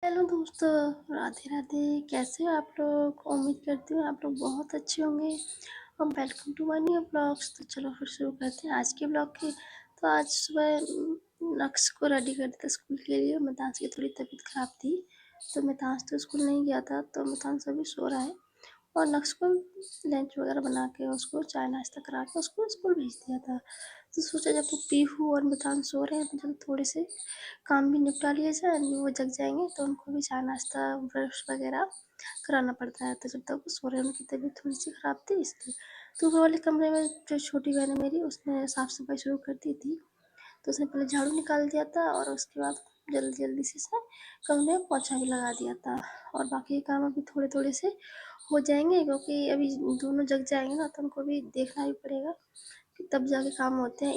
Hello दोस्तों, राधे राधे। कैसे हो आप लोग? उम्मीद करती हूँ आप लोग बहुत अच्छे होंगे। और welcome to my new blogs. तो चलो फिर शुरू करते हैं आज के ब्लॉग के। तो आज सुबह नक्श को रेडी कर दिया था स्कूल के लिए। मितांश की थोड़ी तबीयत खराब थी, तो मितांश तो स्कूल नहीं गया था। तो मितांश अभी सो रहा है और नक्श को लंच वगैरह बना के उसको चाय नाश्ता करा के उसको स्कूल भेज दिया था। तो सोचा जब तो पीहू और मितांश सो रहे हैं तो चलो थोड़े से काम भी निपटा लिया जाए। वो जग जाएंगे तो उनको भी चाय नाश्ता ब्रश वगैरह कराना पड़ता है। तो जब तक वो सो रहे हैं, उनकी तबीयत थोड़ी सी ख़राब थी इसलिए। तो ऊपर वाले कमरे में जो छोटी बहन है मेरी, उसने साफ़ सफाई शुरू कर दी थी। तो उसने पहले झाड़ू निकाल दिया था और उसके बाद जल्दी जल्दी से कमरे में पोछा भी लगा दिया था। और बाकी काम अभी थोड़े थोड़े से हो जाएंगे, क्योंकि अभी दोनों जग जाएंगे ना, तो उनको भी देखना भी पड़ेगा कि तब जाके काम होते हैं।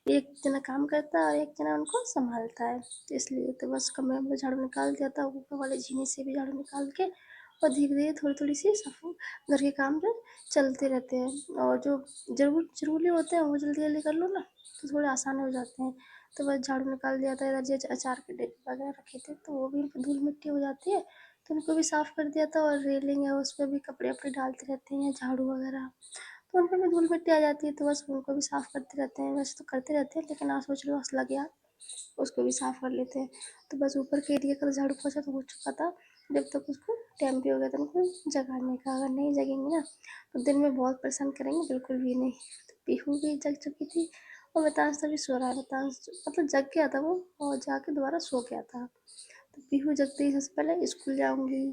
एक जना काम करता है और एक जना उनको संभालता है। तो इसलिए तो बस कमरे में झाड़ू निकाल दिया था, ऊपर वाले जीने से भी झाड़ू निकाल के, और धीरे धीरे थोड़ी थोड़ी सी सफाई घर के काम जो चलते रहते हैं। और जो जरूरी होते हैं वो जल्दी जल्दी कर लो ना, तो थोड़े आसान हो जाते हैं। तो बस झाड़ू निकाल दिया था। इधर जो अचार के डिब्बे वगैरह रखे थे तो वो भी धूल मिट्टी हो जाती है, तो उनको भी साफ़ कर दिया था। और रेलिंग है उस पर भी कपड़े वपड़े डालते रहते हैं, झाड़ू वगैरह, तो उन पे भी धूल मिट्टी आ जाती है। तो बस उनको भी साफ़ करते रहते हैं। वैसे तो करते रहते हैं, लेकिन आज सोच लो आज लग गया, उसको भी साफ़ कर लेते हैं। तो बस ऊपर के एरिया का झाड़ू पोछा तो हो चुका था। जब तक उसको टाइम भी हो गया था उनको जगाने का। अगर नहीं जगेंगे ना तो दिन में बहुत परेशान करेंगे, बिल्कुल भी नहीं। तो पीहू भी जग चुकी थी और मितांश तभी सो रहा है। मितांश मतलब जग गया था वो, और जाके दोबारा सो गया था। तो पीहू जगते ही सबसे पहले स्कूल जाऊँगी,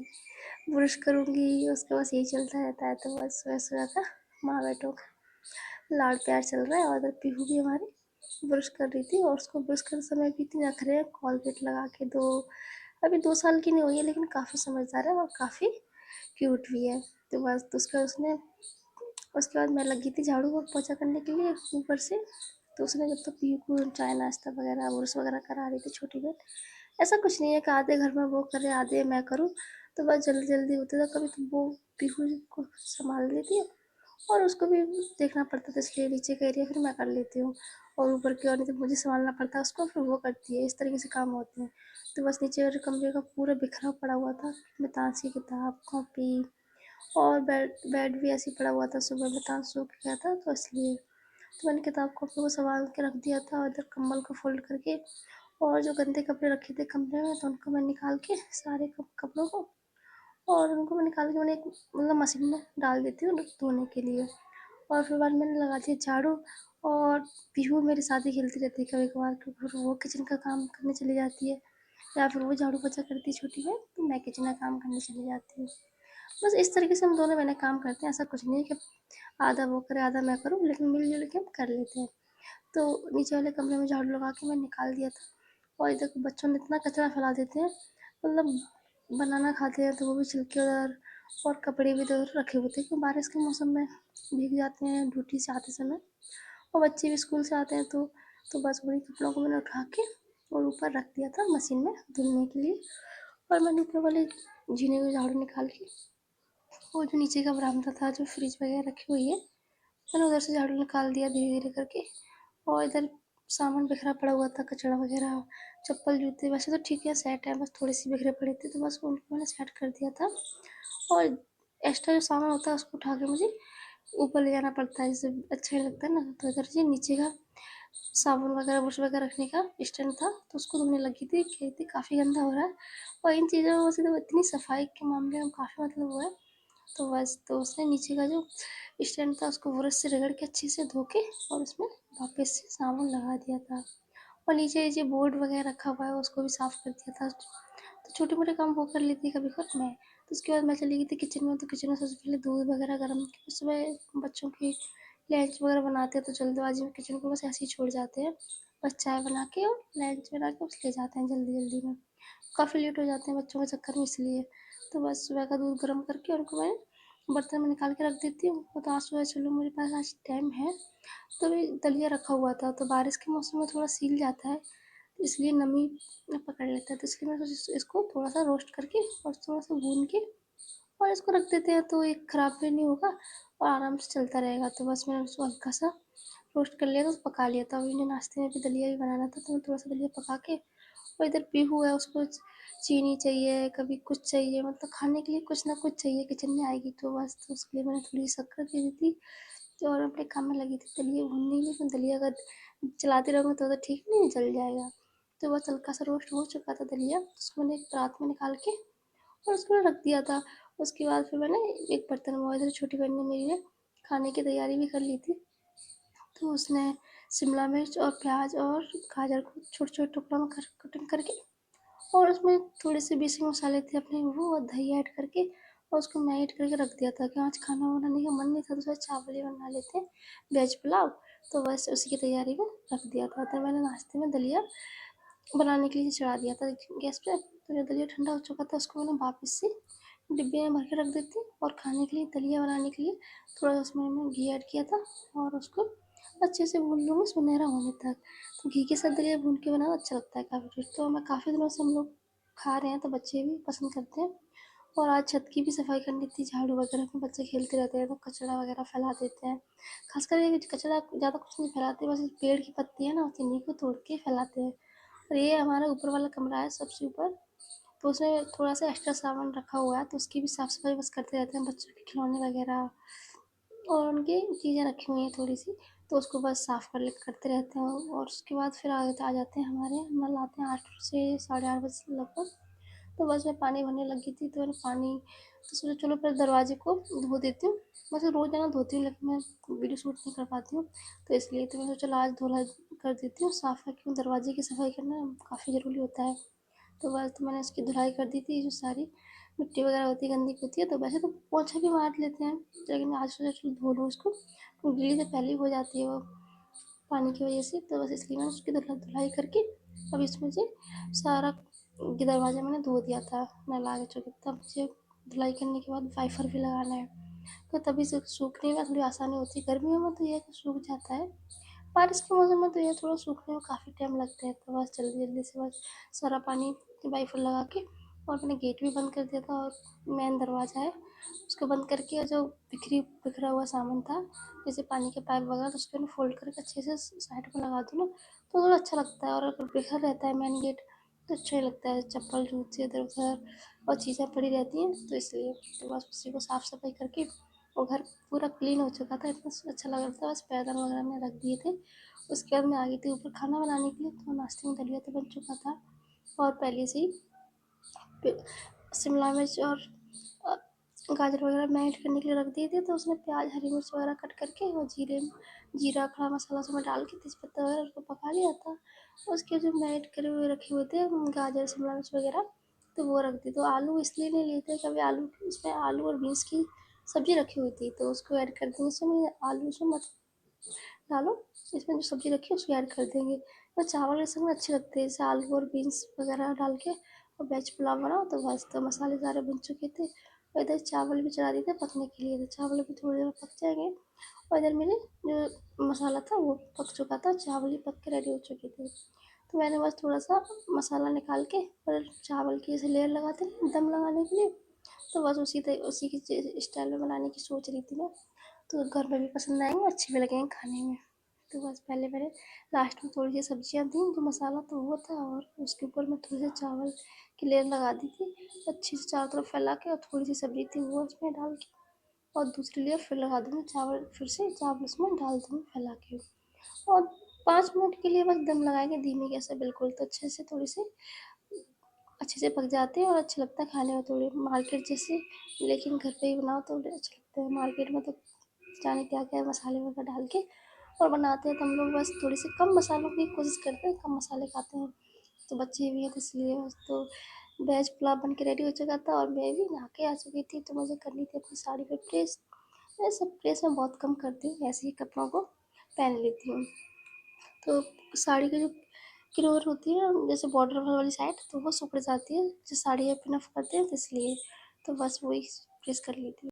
ब्रश करूँगी, उसके बाद यही चलता रहता है। तो बस सुबह सुबह का माँ बेटों का लाड़ प्यार चल रहा है। और इधर पीहू भी हमारी ब्रश कर रही थी, और उसको ब्रश करते समय भी इतनी नखरे हैं, कॉलगेट लगा के दो। अभी 2 साल की नहीं हुई है, लेकिन काफ़ी समझदार है और काफ़ी क्यूट भी है। तो बस तो उसके बाद मैं लगी थी झाड़ू और पोछा करने के लिए ऊपर से। तो उसने जब तक पीहू को चाय नाश्ता वगैरह ब्रश वगैरह करा रही थी छोटी बहन। ऐसा कुछ नहीं है कि आधे घर में वो करे आधे मैं करूँ, तो बस जल्दी जल्दी होता था। कभी तो वो पीहू को संभाल लेती है और उसको भी देखना पड़ता था, इसलिए नीचे का एरिया फिर मैं कर लेती हूँ। और ऊपर की ओर नहीं तो मुझे संभालना पड़ता है उसको, फिर वो करती है। इस तरीके से काम होते हैं। तो बस नीचे वाले कमरे का पूरा बिखरा पड़ा हुआ था, मितांश की किताब कॉपी, और बेड बेड भी ऐसे ही पड़ा हुआ था। सुबह मितांश सो के गया था तो इसलिए तो मैंने किताब कॉपी को संभाल के रख दिया था, और इधर कम्बल को फोल्ड करके। और जो गंदे कपड़े रखे थे कमरे में, तो उनको मैं निकाल के सारे कपड़ों को, और उनको मैं निकाल के मैंने एक मतलब मशीन में डाल देती हूँ धोने के लिए। और फिर बाद मैंने लगा दिया झाड़ू। और पीहू मेरे साथ ही खेलती रहती है कभी कभार, क्योंकि फिर वो किचन का काम करने चली जाती है, या फिर वो झाड़ू पोछा करती है छोटी है, तो मैं किचन का काम करने चली जाती हूँ। बस इस तरीके से हम दोनों मैंने काम करते हैं। ऐसा कुछ नहीं है कि आधा वो करे आधा मैं करूँ, लेकिन मिलजुल के हम कर लेते हैं। तो नीचे वाले कमरे में झाड़ू लगा के मैंने निकाल दिया था। और इधर बच्चों ने इतना कचरा फैला देते हैं, मतलब बनाना खाते हैं तो वो भी छिलके उधर, और कपड़े भी इधर रखे हुए थे, क्योंकि बारिश के मौसम में भीग जाते हैं ड्यूटी से आते समय। और बच्चे भी स्कूल से आते हैं तो बस वही कपड़ों को मैंने उठा के और ऊपर रख दिया था मशीन में धुलने के लिए। और मैंने ऊपर वाले जीने को झाड़ू निकाल के, वो जो नीचे का बरामदा था जो फ्रिज वगैरह रखी हुई है, मैंने उधर से झाड़ू निकाल दिया धीरे धीरे करके। और इधर सामान बिखरा पड़ा हुआ था, कचड़ा वगैरह, चप्पल जूते वैसे तो ठीक है सेट है, बस थोड़े से बिखरे पड़े थे, तो बस उनको मैंने सेट कर दिया था। और एक्स्ट्रा जो सामान होता है उसको उठा के मुझे ऊपर ले जाना पड़ता है, जिससे अच्छा नहीं लगता है ना। तो इधर से नीचे का साबुन वगैरह ब्रश वगैरह रखने का स्टैंड था, तो उसको धोने लगी थी, कही थी काफ़ी गंदा हो रहा है। और इन चीज़ों में से तो इतनी सफाई के मामले में काफ़ी मतलब वो है। तो बस तो उसने नीचे का जो स्टैंड था उसको ब्रश से रगड़ के अच्छे से धो के, और उसमें वापस से साबुन लगा दिया था। और नीचे जो बोर्ड वगैरह रखा हुआ है उसको भी साफ़ कर दिया था। तो छोटे मोटे काम वो कर लेती है कभी कभी मैं। तो उसके बाद मैं चली गई थी किचन में। तो किचन में सबसे पहले दूध वगैरह गर्म किया। सुबह बच्चों की लंच वगैरह बनाते हैं तो जल्दबाजी में किचन को बस ऐसे ही छोड़ जाते हैं। बस चाय बना के और लंच बना के बस ले जाते हैं जल्दी जल्दी में। काफ़ी लेट हो जाते हैं बच्चों के चक्कर में, इसलिए। तो बस सुबह का दूध गर्म करके उनको मैं बर्तन में निकाल के रख देती हूँ। तो आज सुबह चलो मेरे पास आज टाइम है, तो अभी दलिया रखा हुआ था, तो बारिश के मौसम में थोड़ा सील जाता है, तो इसलिए नमी पकड़ लेता है। तो इसलिए मैं सोची इसको थोड़ा सा रोस्ट करके और थोड़ा सा भून के और इसको रख देते हैं, तो ये ख़राब भी नहीं होगा और आराम से चलता रहेगा। तो बस मैंने उसको हल्का सा रोस्ट कर लिया था, तो पका लिया था। अभी मुझे नाश्ते में भी दलिया भी बनाना था, तो मैं थोड़ा सा दलिया पका के और इधर पीहू है, उसको चीनी चाहिए, कभी कुछ चाहिए, मतलब खाने के लिए कुछ ना कुछ चाहिए। किचन में आएगी तो बस, तो उसके लिए मैंने थोड़ी शक्कर दे दी थी। तो और अपने काम में लगी थी दलिया भूनने में, तो दलिया अगर चलाते रहोगे तो ठीक नहीं, जल जाएगा। तो बस हल्का सा रोस्ट हो चुका था दलिया, तो उसको मैंने एक परात में निकाल के और उसको रख दिया था। उसके बाद फिर मैंने एक बर्तन में, इधर छोटी बहन ने मेरी ने खाने की तैयारी भी कर ली थी। तो उसने शिमला मिर्च और प्याज और गाजर को छोटे छोटे टुकड़ों में कटिंग करके, और उसमें थोड़े से बेसिक मसाले थे अपने वो, और दही ऐड करके, और उसको मैरिनेट करके रख दिया था कि आज खाना बनाने का मन नहीं था, तो सोचा चावल ही बना लेते हैं, वेज पुलाव। तो बस उसी की तैयारी में रख दिया था। तो मैंने नाश्ते में दलिया बनाने के लिए चढ़ा दिया था गैस पे। तो जब दलिया ठंडा हो चुका था, उसको मैंने वापस से डिब्बे में भर के रख देती। और खाने के लिए, दलिया बनाने के लिए थोड़ा उसमें मैंने घी ऐड किया था, और उसको अच्छे से भून लूँगी सुनहरा होने तक। तो घी के साथ दलिया भून के बनाना अच्छा लगता है काफ़ी टेस्ट। तो मैं काफ़ी दिनों से हम लोग खा रहे हैं, तो बच्चे भी पसंद करते हैं। और आज छत की भी सफाई करनी थी, झाड़ू वगैरह में बच्चे खेलते रहते हैं तो कचरा वगैरह फैला देते हैं। खासकर ये कचरा ज़्यादा कुछ नहीं फैलाते, बस पेड़ की पत्ती है ना, उस इन्हीं को तोड़ के फैलाते हैं। और ये हमारा ऊपर वाला कमरा है सबसे ऊपर, तो उसमें थोड़ा सा एक्स्ट्रा सामान रखा हुआ है, तो उसकी भी साफ़ सफाई बस करते रहते हैं। बच्चों के खिलौने वगैरह और उनकी चीज़ें रखी हुई हैं थोड़ी सी, तो उसको बस साफ़ करते रहते हैं। और उसके बाद फिर आ जाते हैं हमारे नल आते हैं 8 से 8:30 बजे लगभग। तो बस मैं पानी भरने लगी थी, तो मैंने पानी, तो सोचा चलो पहले दरवाजे को धो देती हूँ। वैसे रोज़ ना धोती हूँ, लेकिन मैं वीडियो शूट नहीं कर पाती हूँ, तो इसलिए तो मैंने सोचा आज धुलाई कर देती हूँ, साफ़ करके दरवाजे की सफाई करना काफ़ी ज़रूरी होता है। तो बस तो मैंने इसकी धुलाई कर दी थी, जो सारी मिट्टी वगैरह होती है गंदी होती है। तो वैसे तो पोछा भी मार लेते हैं, लेकिन आज सोचा चलो धो लूँ उसको, तो गीली तो पहले ही हो जाती है वो पानी की वजह से। तो बस इसलिए मैंने उसकी धुलाई करके अब इसमें से सारा दरवाज़ा मैंने धो दिया था नल आगे चुके। तब मुझे धुलाई करने के बाद वाइपर भी लगाना है, तो तभी से सूखने में थोड़ी आसानी होती है। गर्मियों में तो ये सूख जाता है, बारिश के मौसम में तो ये थोड़ा सूखने में काफ़ी टाइम लगता है। तो बस जल्दी जल्दी से बस सारा पानी वाइपर लगा के, और मैंने गेट भी बंद कर दिया था, और मेन दरवाज़ा है उसको बंद करके, जो बिखरा हुआ सामान था जैसे पानी के पाइप वगैरह, तो उसको मैं फोल्ड करके अच्छे से साइड में लगा दूँ ना, तो थोड़ा अच्छा लगता है। और अगर बिखर रहता है मेन गेट तो अच्छा ही लगता है, चप्पल जूते इधर उधर और चीज़ें पड़ी रहती हैं, तो इसलिए। तो बस उसी को साफ़ सफाई करके, और घर पूरा क्लीन हो चुका था, इतना अच्छा लग रहा था। बस पैदल वगैरह में रख दिए थे। उसके बाद मैं आ गई थी ऊपर खाना बनाने के लिए, तो नाश्ते में दलिया तो बन चुका था, और पहले से ही शिमला मिर्च और अ, गाजर वगैरह मैरिनेट करने के लिए रख दिए थे। तो उसमें प्याज हरी मिर्च वगैरह कट करके, और जीरा खड़ा मसाला उसमें डाल के, तेज़पत्ता वगैरह उसको पका लिया था। उसके जो मैरिनेट करे हुए रखे हुए थे गाजर शिमला मिर्च वगैरह, तो वो रख दी। तो आलू इसलिए नहीं लिए थे, कभी आलू उसमें आलू और बीन्स की सब्ज़ी रखी हुई थी, तो उसको ऐड कर देंगे। इसमें आलू उसमें मत डालो, इसमें जो सब्ज़ी रखी है उसको ऐड कर देंगे। तो चावल के संग में अच्छे लगते हैं, जैसे आलू और बीन्स वगैरह डाल के, और वेज पुलाव बनाओ। तो बस, तो मसाले सारे बन चुके थे, और इधर चावल भी चढ़ा दिए थे पकने के लिए, तो चावल भी थोड़ी देर में पक जाएंगे। और इधर मेरे जो मसाला था वो पक चुका था, चावल भी पक के रेडी हो चुके थे। तो मैंने बस थोड़ा सा मसाला निकाल के, और चावल की जैसे लेयर लगाते हैं दम लगाने के लिए, तो बस उसी की स्टाइल में बनाने की सोच रही थी मैं। तो घर में भी पसंद आएंगे, अच्छे भी लगेंगे खाने में। तो बस पहले मैंने लास्ट में थोड़ी सी सब्जियां दी, जो मसाला तो वो था, और उसके ऊपर मैं थोड़ी सी चावल की लेयर लगा दी थी, अच्छी से चारों तरफ फैला के, और थोड़ी सी सब्जी थी वो उसमें डाल के, और दूसरी लेयर फिर लगा दूँगी चावल, फिर से चावल उसमें डाल दूँगी फैला के, और 5 मिनट के लिए बस दम लगाएंगे धीमी गैस पे बिल्कुल, तो अच्छे से थोड़ी सी अच्छे से पक जाते हैं, और अच्छा लगता है खाने में, थोड़ी मार्केट जैसे। लेकिन घर पे ही बनाओ तो अच्छा लगता है, मार्केट में तो जाने क्या क्या मसाले वगैरह डाल के और बनाते हैं। तो हम लोग बस थोड़ी सी कम मसालों की कोशिश करते हैं, कम मसाले खाते हैं। तो बच्चे भी हैं, तो इसलिए बस। तो वेज पुलाव बन के रेडी हो चुका था, और मैं भी नहा के आ चुकी थी, तो मुझे करनी थी अपनी साड़ी पे प्रेस। मैं सब प्रेस में बहुत कम करती हूँ, ऐसे ही कपड़ों को पहन लेती हूँ। तो साड़ी की जो किनार होती है जैसे बॉर्डर वाली साइड, तो वो सिकुड़ जाती है, जो साड़ी है पिन अप करते हैं, तो इसलिए तो बस वही प्रेस कर लेती हूँ।